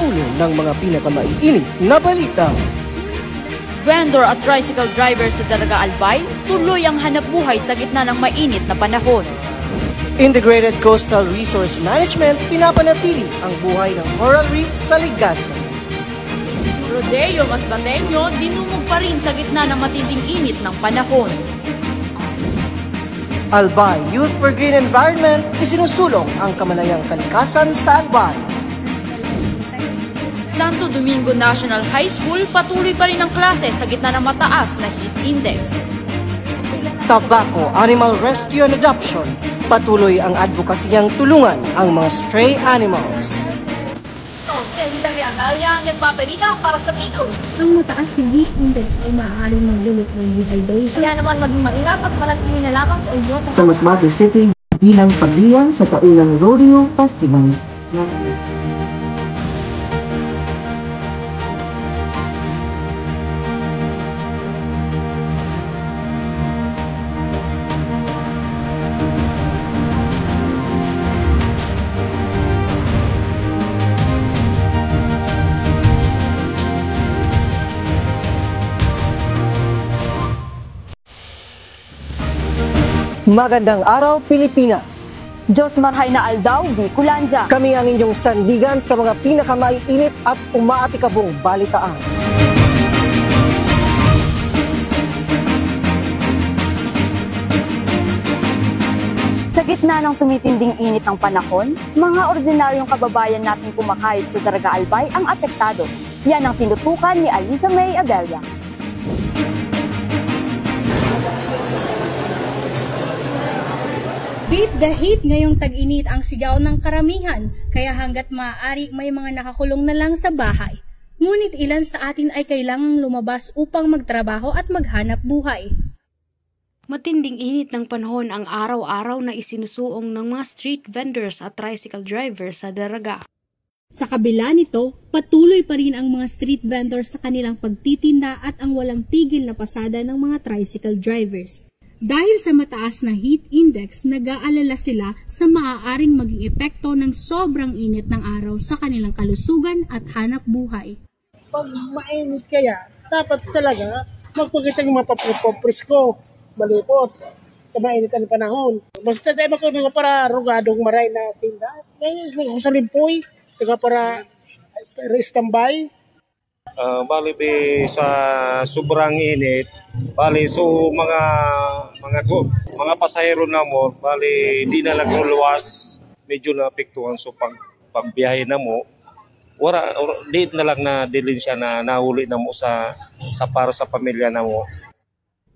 ulo ng mga pinakamaiinit na balita. Vendor at tricycle driver sa Daraga Albay, tuloy ang hanapbuhay sa gitna ng mainit na panahon. Integrated Coastal Resource Management pinapanatili ang buhay ng coral reefs sa Legazpi. Rodeo Masbateño dinungog pa rin sa gitna ng matinding init ng panahon. Albay Youth for Green Environment isinusulong ang kamalayang kalikasan sa Albay. Santo Domingo National High School patuloy pa rin ang klase sa gitna ng mataas na heat index. Tobacco Animal Rescue and Adoption, patuloy ang advokasiyang tulungan ang mga stray animals. Nagbabalita para sa Bicol. Ang mataas na heat index ay maaaring magdulot ng dehydration. Kaya naman maging maingat at manatili na lamang sa inyo. Sa Masbate City bilang pagdiwang sa Taulang Rodeo Festival. Magandang araw, Pilipinas! Diyos marhay na aldaw, Bicolandia. Kami ang inyong sandigan sa mga pinakamaiinit at umaatikabong balitaan. Sa gitna ng tumitinding init ng panahon, mga ordinaryong kababayan nating kumakayod sa Daraga Albay ang apektado. Yan ang tinutukan ni Aliza May Abella. Beat the heat ngayong tag-init ang sigaw ng karamihan, kaya hanggat maaari may mga nakakulong na lang sa bahay. Ngunit ilan sa atin ay kailangang lumabas upang magtrabaho at maghanap buhay. Matinding init ng panahon ang araw-araw na isinusuong ng mga street vendors at tricycle drivers sa Daraga. Sa kabila nito, patuloy pa rin ang mga street vendors sa kanilang pagtitinda at ang walang tigil na pasada ng mga tricycle drivers. Dahil sa mataas na heat index, nag-aalala sila sa maaaring maging epekto ng sobrang init ng araw sa kanilang kalusugan at hanap buhay. Pag mainit kaya, dapat talaga magpagkita ng mapapresko, malipot, mainit ang panahon. Basta tayo magkakita para rugadong maray na tinda. Sa limpoy, taga para standby. Bali sa sobrang init, bali so mga pasahero na mo, bali di na nagluluwas, medyo naapektuhan so pagbiyahe na mo. Di na lang na dilin siya na nahuli na mo sa para sa pamilya na mo.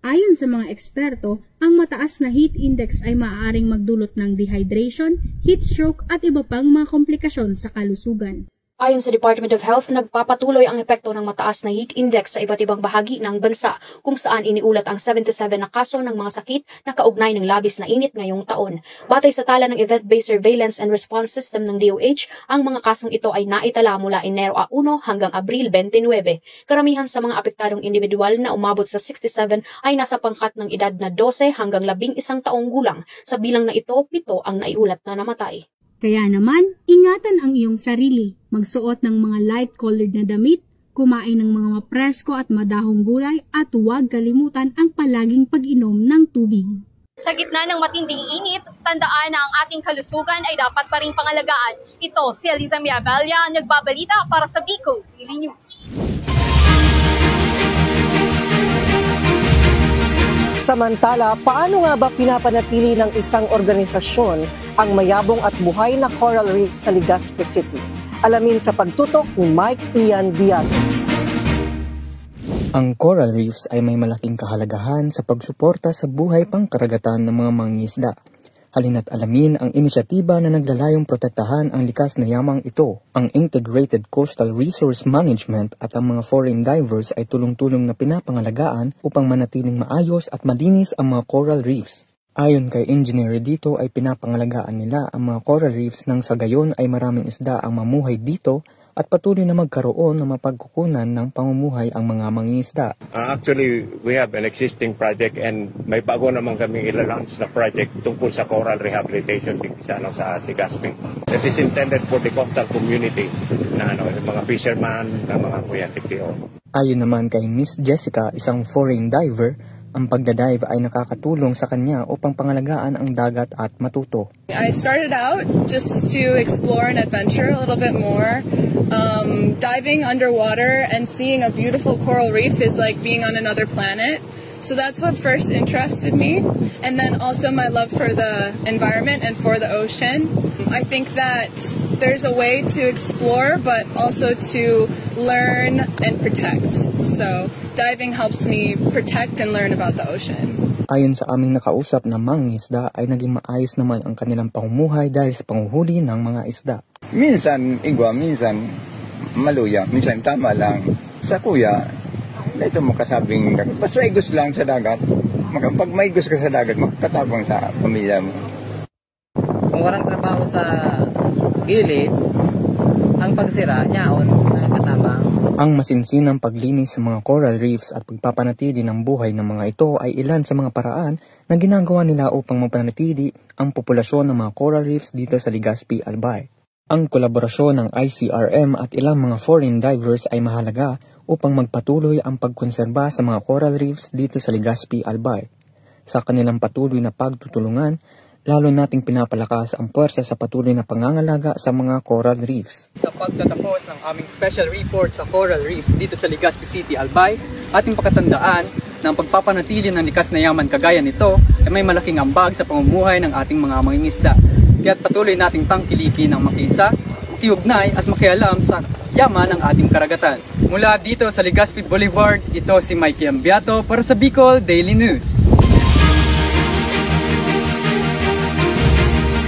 Ayon sa mga eksperto, ang mataas na heat index ay maaaring magdulot ng dehydration, heat stroke at iba pang mga komplikasyon sa kalusugan. Ayon sa Department of Health, nagpapatuloy ang epekto ng mataas na heat index sa iba't ibang bahagi ng bansa kung saan iniulat ang 77 na kaso ng mga sakit na kaugnay ng labis na init ngayong taon. Batay sa tala ng Event-Based Surveillance and Response System ng DOH, ang mga kasong ito ay naitala mula Enero 1 hanggang Abril 29. Karamihan sa mga apektadong individual na umabot sa 67 ay nasa pangkat ng edad na 12 hanggang 11 taong gulang. Sa bilang na ito, 7 ang naiulat na namatay. Kaya naman, ingatan ang iyong sarili. Magsuot ng mga light-colored na damit, kumain ng mga mapresko at madahong gulay at huwag kalimutan ang palaging pag-inom ng tubig. Sa gitna ng matinding init, tandaan na ang ating kalusugan ay dapat pa rin pangalagaan. Ito si Aliza May Abella, nagbabalita para sa Bicol Daily News. Samantala, paano nga ba pinapanatili ng isang organisasyon ang mayabong at buhay na coral reef sa Legazpi City? Alamin sa pagtutok ni Mike Ian Biago. Ang coral reefs ay may malaking kahalagahan sa pagsuporta sa buhay pangkaragatan ng mga mangingisda. Halina't alamin ang inisyatiba na naglalayong protektahan ang likas na yamang ito. Ang Integrated Coastal Resource Management at ang mga foreign divers ay tulong-tulong na pinapangalagaan upang manatiling maayos at malinis ang mga coral reefs. Ayon kay Engineer dito ay pinapangalagaan nila ang mga coral reefs nang sa gayon ay maraming isda ang mamuhay dito at patuloy na magkaroon ng mapagkukunan ng pamumuhay ang mga mangingisda. Actually, we have an existing project and may bago naman kami ilalunch na project tungkol sa coral rehabilitation sa Legazpi. That is intended for the coastal community na yung mga fisherman, na mga kuya TPO. Ayon naman kay Miss Jessica, isang foreign diver, ang pagdadive ay nakakatulong sa kanya upang pangalagaan ang dagat at matuto. I started out just to explore and adventure a little bit more. Diving underwater and seeing a beautiful coral reef is like being on another planet. So that's what first interested me. And then also my love for the environment and for the ocean. I think that there's a way to explore but also to learn and protect. So diving helps me protect and learn about the ocean. Ayon sa aming nakausap na mangingisda ay naging maayos naman ang kanilang pamumuhay dahil sa panguhuli ng mga isda. Minsan igwa, minsan maluya, minsan tama lang. Sa kuya, ito makasabing basta igos lang sa dagat. Pag may igos ka sa dagat, magkatabang sa pamilya mo. Kung walang trabaho sa gilid, ang pagsira niyaon ng katabang. Ang masinsinang paglinis sa mga coral reefs at pagpapanatili ng buhay ng mga ito ay ilan sa mga paraan na ginagawa nila upang mapanatili ang populasyon ng mga coral reefs dito sa Legazpi, Albay. Ang kolaborasyon ng ICRM at ilang mga foreign divers ay mahalaga upang magpatuloy ang pagkonserba sa mga coral reefs dito sa Legazpi, Albay. Sa kanilang patuloy na pagtutulungan, lalo nating pinapalakas ang puwersa sa patuloy na pangangalaga sa mga coral reefs. Sa pagtatapos ng aming special report sa coral reefs dito sa Legazpi City, Albay, ating pakatandaan na ang pagpapanatili ng likas na yaman kagaya nito ay may malaking ambag sa pamumuhay ng ating mga mangingisda. Kaya't patuloy nating tangkilikin ang makiisa, makiugnay at makialam sa yaman ng ating karagatan. Mula dito sa Legazpi Boulevard, ito si Mikey Ambiato para sa Bicol Daily News.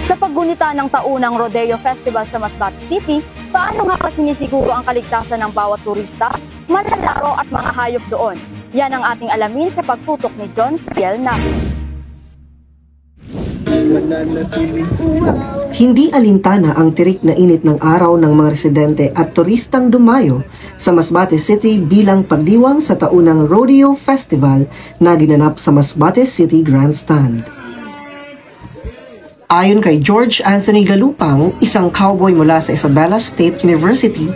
Sa paggunita ng taunang Rodeo Festival sa Masbate City, paano nga sinisiguro ang kaligtasan ng bawat turista, manlalaro at mga hayop doon? Yan ang ating alamin sa pagtutok ni John Friel Nasa. Hindi alintana ang tirik na init ng araw ng mga residente at turistang dumayo sa Masbate City bilang pagdiwang sa taunang Rodeo Festival na ginanap sa Masbate City Grandstand. Ayon kay George Anthony Galupang, isang cowboy mula sa Isabela State University,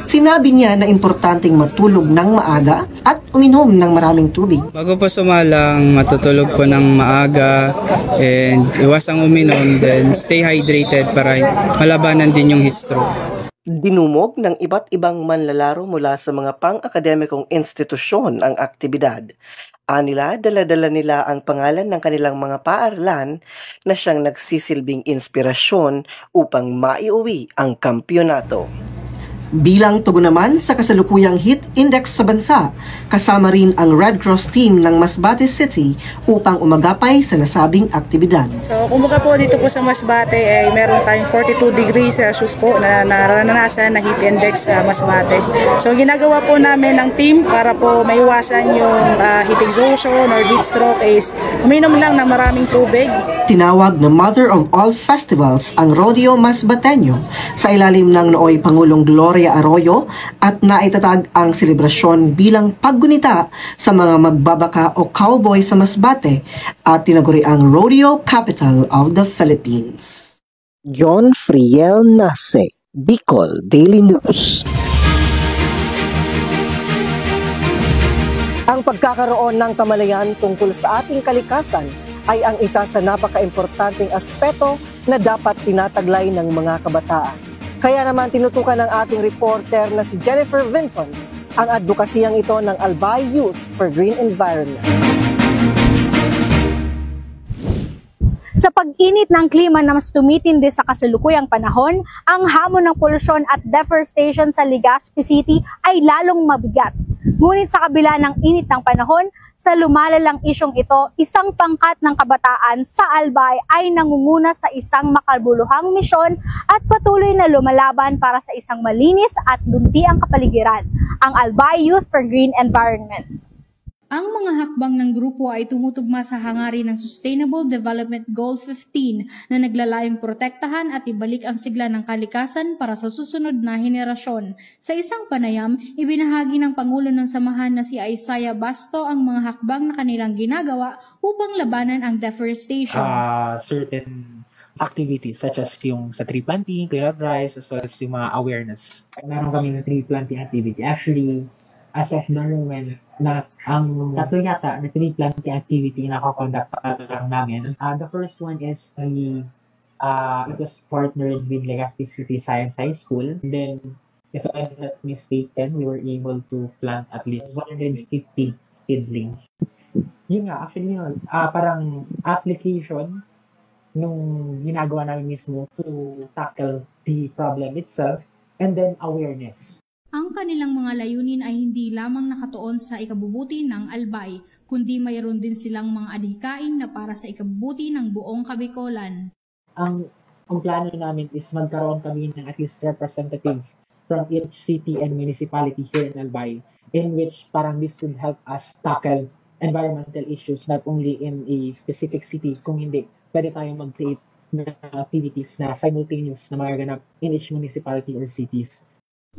sinabi niya na importanteng matulog ng maaga at uminom ng maraming tubig. Bago po sumalang, matutulog po ng maaga and iwasang uminom, then stay hydrated para malabanan din yung heat stroke. Dinumog ng iba't ibang manlalaro mula sa mga pang-akademikong institusyon ang aktibidad. Anila, dala-dala nila ang pangalan ng kanilang mga paaralan na siyang nagsisilbing inspirasyon upang maiuwi ang kampyonato. Bilang tugon naman sa kasalukuyang heat index sa bansa, kasama rin ang Red Cross team ng Masbate City upang umagapay sa nasabing aktibidad. So kumbaga po dito po sa Masbate ay meron tayong 42 degrees Celsius po na naranasan na heat index sa Masbate. So ginagawa po namin ng team para po maiwasan yung heat exhaustion or heat stroke is uminom lang ng maraming tubig. Tinawag na Mother of All Festivals ang Rodeo Masbateño sa ilalim ng nooy Pangulong Gloria Arroyo at naitatag ang selebrasyon bilang paggunita sa mga magbabaka o cowboy sa Masbate at tinaguri ang Rodeo Capital of the Philippines. John Friel Nase, Bicol Daily News. Ang pagkakaroon ng kamalayan tungkol sa ating kalikasan ay ang isa sa napaka-importanting aspeto na dapat tinataglay ng mga kabataan. Kaya naman tinutukan ng ating reporter na si Jennifer Vinson ang advokasiyang ito ng Albay Youth for Green Environment. Sa pag-init ng klima na mas tumitindi sa kasalukuyang panahon, ang hamon ng polusyon at deforestation sa Legazpi City ay lalong mabigat. Ngunit sa kabila ng init ng panahon, sa lumalalang isyong ito, isang pangkat ng kabataan sa Albay ay nangunguna sa isang makabuluhang misyon at patuloy na lumalaban para sa isang malinis at luntiang kapaligiran, ang Albay Youth for Green Environment. Ang mga hakbang ng grupo ay tumutugma sa hangarin ng Sustainable Development Goal 15 na naglalayong protektahan at ibalik ang sigla ng kalikasan para sa susunod na henerasyon. Sa isang panayam, ibinahagi ng Pangulo ng Samahan na si Isaiah Basto ang mga hakbang na kanilang ginagawa upang labanan ang deforestation. Certain activities such as yung sa tree planting, clear up drives, as well as yung mga awareness. Meron kami ng tree planting activity. Actually, as of the moment, na ang tatlo yata na tree planting activity na nakakonduct lang namin. The first one is it was partnered with Legazpi City Science High School. And then, if I'm not mistaken, we were able to plant at least 150 seedlings. Yun nga, actually yun, parang application nung ginagawa namin mismo to tackle the problem itself, and then awareness. Ang kanilang mga layunin ay hindi lamang nakatuon sa ikabubuti ng Albay, kundi mayroon din silang mga adhikain na para sa ikabubuti ng buong Kabikolan. Ang plano namin is magkaroon kami ng at least representatives from each city and municipality here in Albay, in which parang this would help us tackle environmental issues not only in a specific city, kung hindi, pwede tayong mag-create ng activities na simultaneous na magaganap in each municipality or cities.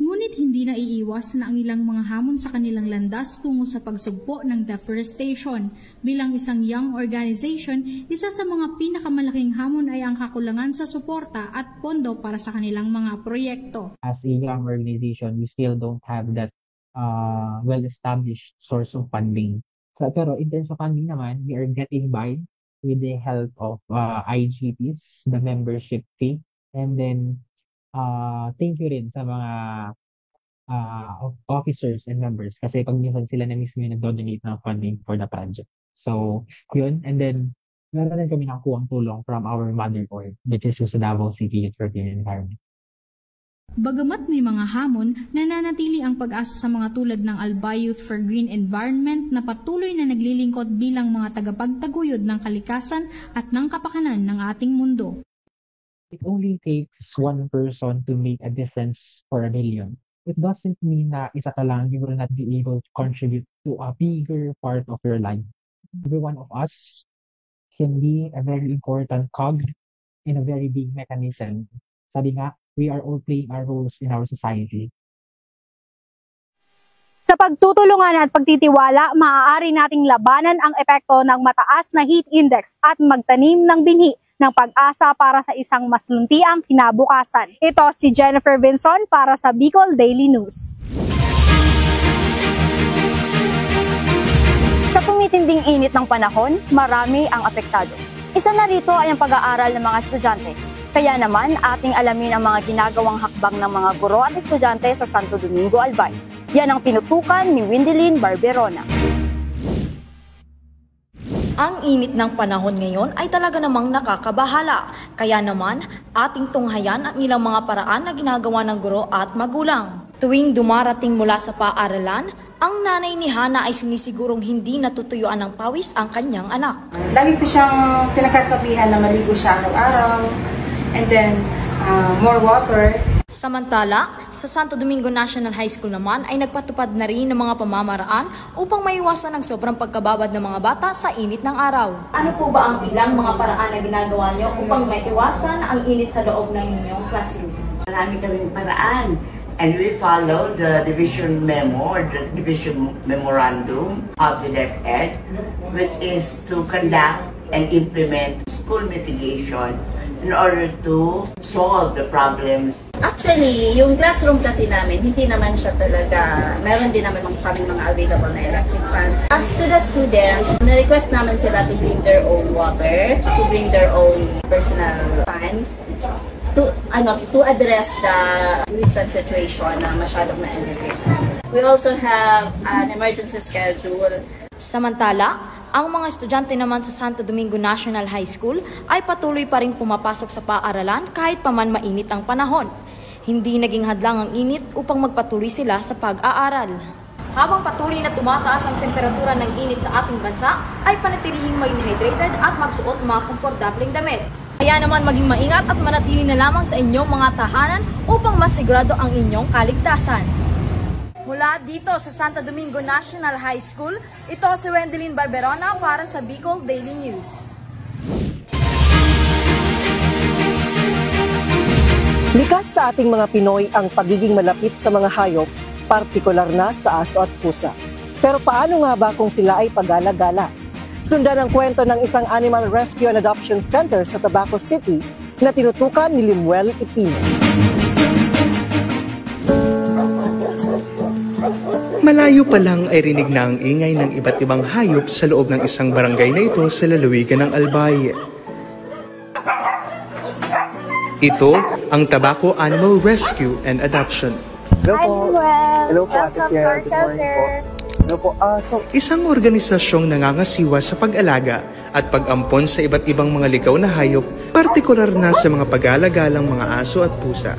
Ngunit hindi na iiwas na ang ilang mga hamon sa kanilang landas tungo sa pagsugpo ng deforestation. Bilang isang young organization, isa sa mga pinakamalaking hamon ay ang kakulangan sa suporta at pondo para sa kanilang mga proyekto. As a young organization, we still don't have that well-established source of funding. Pero in terms of funding naman, we are getting by with the help of IGPs, the membership fee, and then thank you rin sa mga officers and members kasi pag minsan sila na mismo yung nag-donate ng funding for the project. So, yun. And then, meron rin kami nakuha ang tulong from our mother board, which is sa Davao City Youth for Clean Environment. Bagamat may mga hamon, nananatili ang pag-asa sa mga tulad ng Albay Youth for Green Environment na patuloy na naglilingkod bilang mga tagapagtaguyod ng kalikasan at ng kapakanan ng ating mundo. It only takes one person to make a difference for a million. It doesn't mean na isa ka lang, you will not be able to contribute to a bigger part of your life. Every one of us can be a very important cog in a very big mechanism. Sabi nga, we are all playing our roles in our society. Sa pagtutulungan at pagtitiwala, maaari nating labanan ang epekto ng mataas na heat index at magtanim ng binhi ng pag-asa para sa isang mas luntiang kinabukasan. Ito si Jennifer Vinson para sa Bicol Daily News. Sa tumitinding init ng panahon, marami ang apektado. Isa na rito ay ang pag-aaral ng mga estudyante. Kaya naman, ating alamin ang mga ginagawang hakbang ng mga guro at estudyante sa Santo Domingo, Albay. Yan ang tinutukan ni Windelyn Barberona. Ang init ng panahon ngayon ay talaga namang nakakabahala. Kaya naman, ating tunghayan ang ilang mga paraan na ginagawa ng guro at magulang. Tuwing dumarating mula sa paaralan, ang nanay ni Hana ay sinisigurong hindi natutuyuan ng pawis ang kanyang anak. Lagi ko siyang pinagkasabihan na maligo siya araw-araw, and then more water. Samantala, sa Santo Domingo National High School naman ay nagpatupad na rin ng mga pamamaraan upang maiwasan ang sobrang pagkababad ng mga bata sa init ng araw. Ano po ba ang ilang mga paraan na ginagawa niyo upang maiwasan ang init sa loob ng inyong classroom? Marami kaming paraan. And we follow the division memo or the division memorandum of the DepEd, which is to conduct and implement school mitigation in order to solve the problems. Actually, yung classroom kasi namin, hindi naman siya talaga, meron din naman kami mga available na electric fans. As to the students, na-request naman sila to bring their own water, to bring their own personal fan, to address the recent situation na masyadong na-elevate. We also have an emergency schedule. Samantala, ang mga estudyante naman sa Santo Domingo National High School ay patuloy pa rin pumapasok sa paaralan kahit pa man mainit ang panahon. Hindi naging hadlang ang init upang magpatuloy sila sa pag-aaral. Habang patuloy na tumataas ang temperatura ng init sa ating bansa, ay panatilihing maging hydrated at magsuot mga komportableng damit. Kaya naman maging maingat at manatili na lamang sa inyong mga tahanan upang masigurado ang inyong kaligtasan. Mula Mula dito sa Santo Domingo National High School, ito si Wendelin Barberona para sa Bicol Daily News. Likas sa ating mga Pinoy ang pagiging malapit sa mga hayop, partikular na sa aso at pusa. Pero paano nga ba kung sila ay pagala-gala? Sundan ang kwento ng isang Animal Rescue and Adoption Center sa Tabaco City na tinutukan ni Limuel Ipino. Malayo pa lang ay rinig na ang ingay ng iba't ibang hayop sa loob ng isang barangay na ito sa lalawigan ng Albay. Ito ang Tabaco Animal Rescue and Adoption. Hello po. Hello po, Ate Pierre. Good morning po. Hello po. Isang organisasyong nangangasiwa sa pag-alaga at pag-ampon sa iba't ibang mga ligaw na hayop, partikular na sa mga pag-alagalang mga aso at pusa.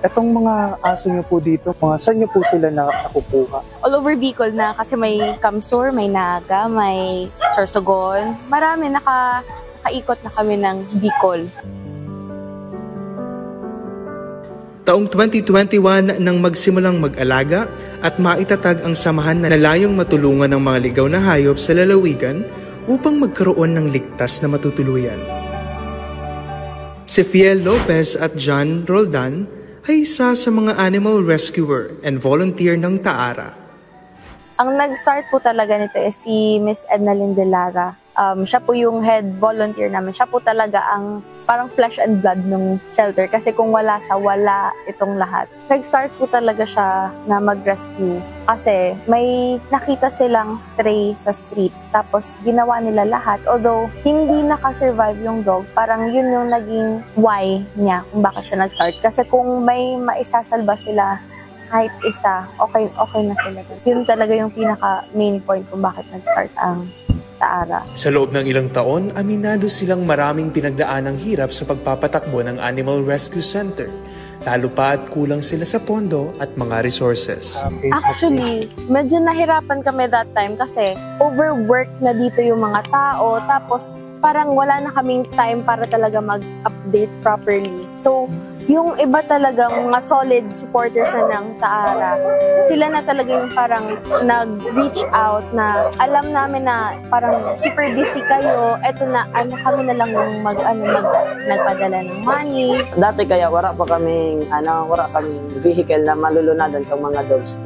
Itong mga aso nyo po dito, saan nyo po sila nakukuha? All over Bicol na kasi may Kamsur, may Naga, may Sorsogon. Marami, nakaikot na kami ng Bicol. Taong 2021 nang magsimulang mag-alaga at maitatag ang samahan na layong matulungan ng mga ligaw na hayop sa lalawigan upang magkaroon ng ligtas na matutuluyan. Si Fiel Lopez at John Roldan ay isa sa mga animal rescuer and volunteer ng Taara. Ang nag-start po talaga nito si Miss Edna Lindelara. Siya po yung head volunteer namin. Siya po talaga ang parang flesh and blood ng shelter kasi kung wala siya, wala itong lahat. Nag-start po talaga siya na mag-rescue kasi may nakita silang stray sa street tapos ginawa nila lahat. Although hindi nakasurvive yung dog, parang yun yung naging why niya kung bakit siya nag-start. Kasi kung may maisasalba sila kahit isa, okay na sila. Yun talaga yung pinaka main point kung bakit nag-start ang Taara. Sa loob ng ilang taon, aminado silang maraming pinagdaanang hirap sa pagpapatakbo ng Animal Rescue Center. Lalo pa at kulang sila sa pondo at mga resources. Actually, medyo nahirapan kami that time kasi overwork na dito yung mga tao tapos parang wala na kaming time para talaga mag-update properly. So, yung iba talagang mga solid supporters na ng Taara, sila na talaga yung parang nag-reach out na alam namin na parang super busy kayo, eto na, kami na lang yung nagpadala ng money. Dati kaya wala kaming vehicle na malulunadan ng mga dogs.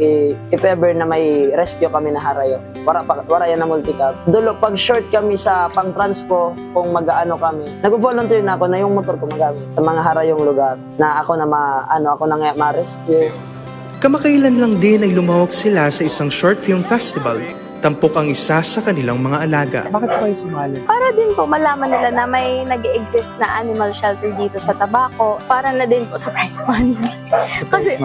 If ever na may rescue kami na harayo, wala yan na multicab. Dulo, pag short kami sa pang-transpo, kung mag-ano kami, nag-volunteer na ako na yung motor ko magamit sa mga harayong lugar na ako na ma-rescue. Kamakailan lang din ay lumahok sila sa isang short film festival. Tampok ang isa sa kanilang mga alaga. Bakit kayo sumali? Para din po malaman nila na may nag-exist na animal shelter dito sa Tabaco. Para na din po sa prize money. Kasi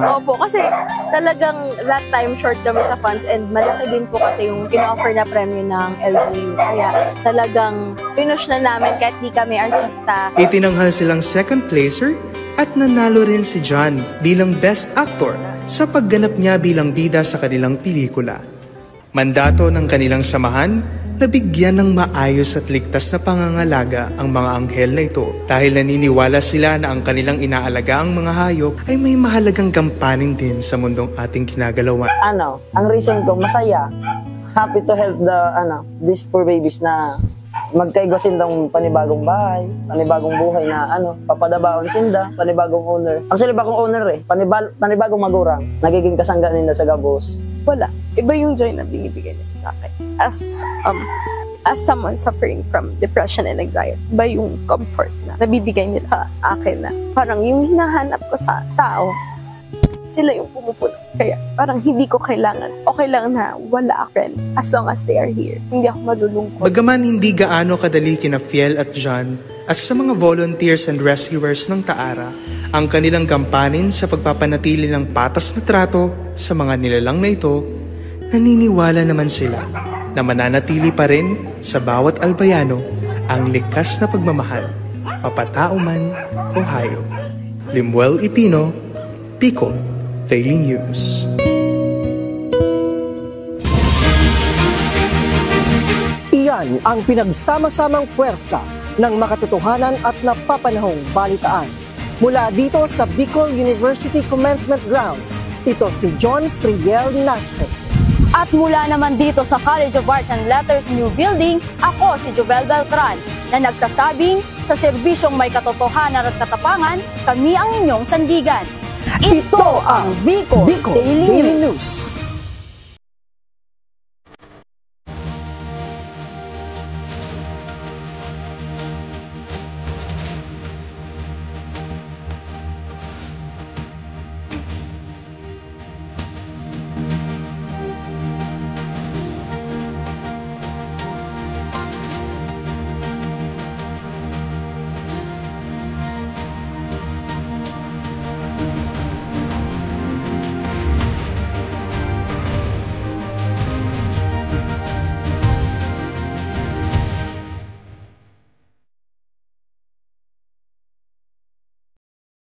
talagang that time short kami sa funds and malaki din po kasi yung kino-offer na premyo ng LGU. Kaya talagang pinush na namin kahit di kami artista. Itinanghal silang second placer at nanalo rin si John bilang best actor sa pagganap niya bilang bida sa kanilang pelikula. Mandato ng kanilang samahan na bigyan ng maayos at ligtas na pangangalaga ang mga anghel na ito dahil naniniwala sila na ang kanilang inaalagaang mga hayop ay may mahalagang gampanin din sa mundong ating kinagalawan. Ang reason ko masaya, happy to help these poor babies na magkaigo sindang panibagong bahay, panibagong buhay na papadabaon sinda, panibagong owner. Actually, bagong owner panibagong magurang, nagiging kasangga nila sa gabos. Wala. Iba yung joy na binibigay niya sa akin. As someone suffering from depression and anxiety, iba yung comfort na nabibigay nila sa akin na parang yung hinahanap ko sa tao, sila yung pumupuno. Kaya parang hindi ko kailangan, okay lang na wala a friend as long as they are here. Hindi ako malulungkot. Bagaman hindi gaano kadali kina Fiel at John at sa mga volunteers and rescuers ng Taara, ang kanilang gampanin sa pagpapanatili ng patas na trato sa mga nilalang na ito, naniniwala naman sila na mananatili pa rin sa bawat albayano ang likas na pagmamahal, papatao man o hayop. Limuel Ipino, Bicol Daily News. Iyan ang pinagsama-samang puwersa ng makatotohanan at napapanahong balitaan. Mula dito sa Bicol University Commencement Grounds, Ito si John Friel Nasre. At mula naman dito sa College of Arts and Letters New Building, ako si Jovel Beltran na nagsasabing sa serbisyong may katotohanan at katapangan, kami ang inyong sandigan. Ito ang Bicol Daily News.